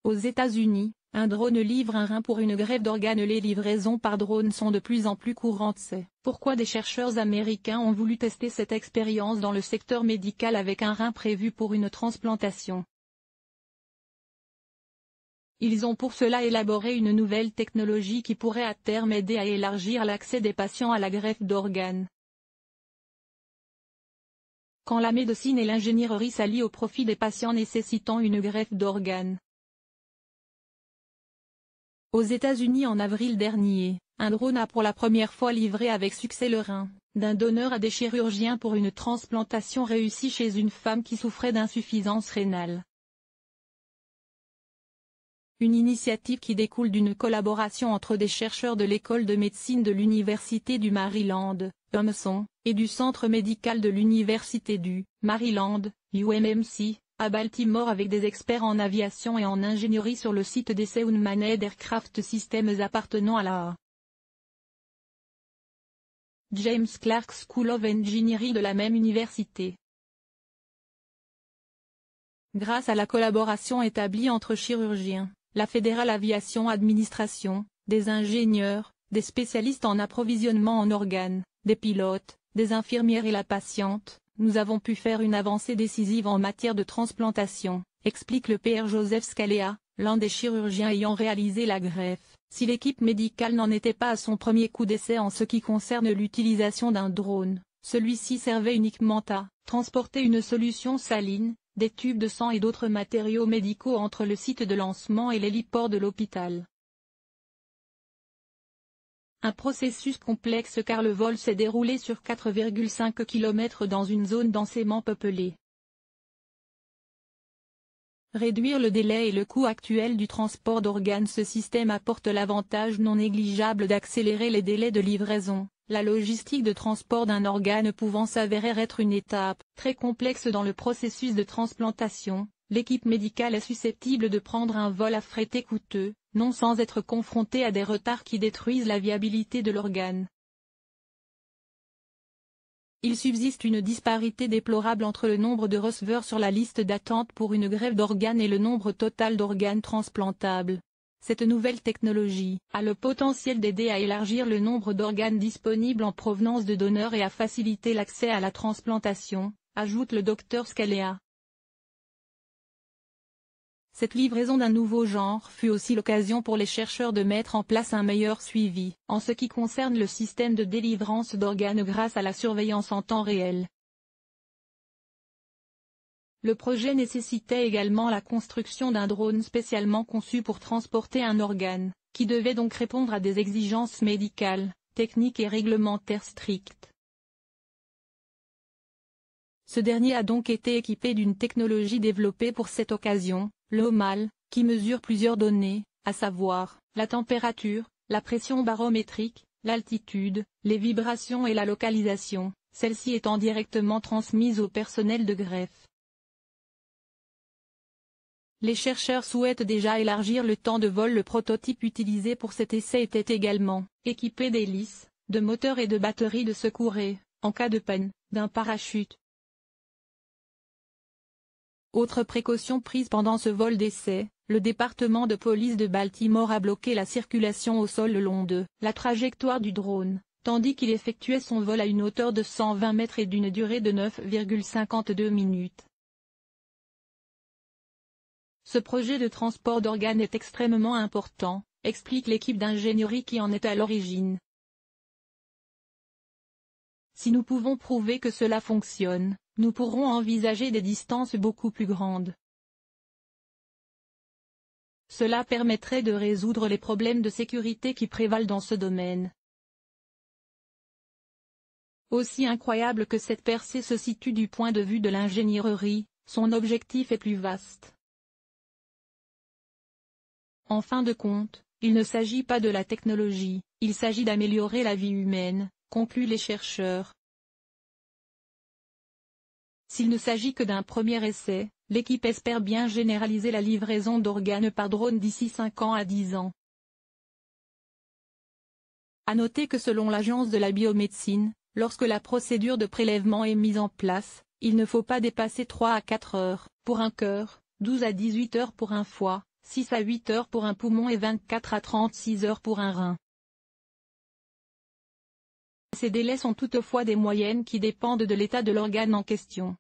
Aux États-Unis, un drone livre un rein pour une greffe d'organes. Les livraisons par drone sont de plus en plus courantes. C'est pourquoi des chercheurs américains ont voulu tester cette expérience dans le secteur médical avec un rein prévu pour une transplantation. Ils ont pour cela élaboré une nouvelle technologie qui pourrait à terme aider à élargir l'accès des patients à la greffe d'organes. Quand la médecine et l'ingénierie s'allient au profit des patients nécessitant une greffe d'organes. Aux États-Unis en avril dernier, un drone a pour la première fois livré avec succès le rein d'un donneur à des chirurgiens pour une transplantation réussie chez une femme qui souffrait d'insuffisance rénale. Une initiative qui découle d'une collaboration entre des chercheurs de l'école de médecine de l'Université du Maryland, UMass, et du Centre médical de l'Université du Maryland, UMMC, à Baltimore avec des experts en aviation et en ingénierie sur le site d'essai Unmanned Aircraft Systems appartenant à la James Clark School of Engineering de la même université. Grâce à la collaboration établie entre chirurgiens, la Federal Aviation Administration, des ingénieurs, des spécialistes en approvisionnement en organes, des pilotes, des infirmières et la patiente, nous avons pu faire une avancée décisive en matière de transplantation, explique le Pr Joseph Scalea, l'un des chirurgiens ayant réalisé la greffe. Si l'équipe médicale n'en était pas à son premier coup d'essai en ce qui concerne l'utilisation d'un drone, celui-ci servait uniquement à transporter une solution saline, des tubes de sang et d'autres matériaux médicaux entre le site de lancement et l'héliport de l'hôpital. Un processus complexe car le vol s'est déroulé sur 4,5 km dans une zone densément peuplée. Réduire le délai et le coût actuel du transport d'organes. Ce système apporte l'avantage non négligeable d'accélérer les délais de livraison, la logistique de transport d'un organe pouvant s'avérer être une étape très complexe dans le processus de transplantation. L'équipe médicale est susceptible de prendre un vol affrété coûteux, non sans être confrontée à des retards qui détruisent la viabilité de l'organe. Il subsiste une disparité déplorable entre le nombre de receveurs sur la liste d'attente pour une greffe d'organes et le nombre total d'organes transplantables. Cette nouvelle technologie a le potentiel d'aider à élargir le nombre d'organes disponibles en provenance de donneurs et à faciliter l'accès à la transplantation, ajoute le Dr Scalea. Cette livraison d'un nouveau genre fut aussi l'occasion pour les chercheurs de mettre en place un meilleur suivi en ce qui concerne le système de délivrance d'organes grâce à la surveillance en temps réel. Le projet nécessitait également la construction d'un drone spécialement conçu pour transporter un organe, qui devait donc répondre à des exigences médicales, techniques et réglementaires strictes. Ce dernier a donc été équipé d'une technologie développée pour cette occasion, le HOMAL, qui mesure plusieurs données, à savoir, la température, la pression barométrique, l'altitude, les vibrations et la localisation, celle-ci étant directement transmise au personnel de greffe. Les chercheurs souhaitent déjà élargir le temps de vol. Le prototype utilisé pour cet essai était également équipé d'hélices, de moteurs et de batteries de secours et, en cas de panne, d'un parachute. Autre précaution prise pendant ce vol d'essai, le département de police de Baltimore a bloqué la circulation au sol le long de la trajectoire du drone, tandis qu'il effectuait son vol à une hauteur de 120 mètres et d'une durée de 9,52 minutes. Ce projet de transport d'organes est extrêmement important, explique l'équipe d'ingénierie qui en est à l'origine. Si nous pouvons prouver que cela fonctionne, nous pourrons envisager des distances beaucoup plus grandes. Cela permettrait de résoudre les problèmes de sécurité qui prévalent dans ce domaine. Aussi incroyable que cette percée se situe du point de vue de l'ingénierie, son objectif est plus vaste. En fin de compte, il ne s'agit pas de la technologie, il s'agit d'améliorer la vie humaine, concluent les chercheurs. S'il ne s'agit que d'un premier essai, l'équipe espère bien généraliser la livraison d'organes par drone d'ici 5 ans à 10 ans. À noter que selon l'Agence de la biomédecine, lorsque la procédure de prélèvement est mise en place, il ne faut pas dépasser 3 à 4 heures pour un cœur, 12 à 18 heures pour un foie, 6 à 8 heures pour un poumon et 24 à 36 heures pour un rein. Ces délais sont toutefois des moyennes qui dépendent de l'état de l'organe en question.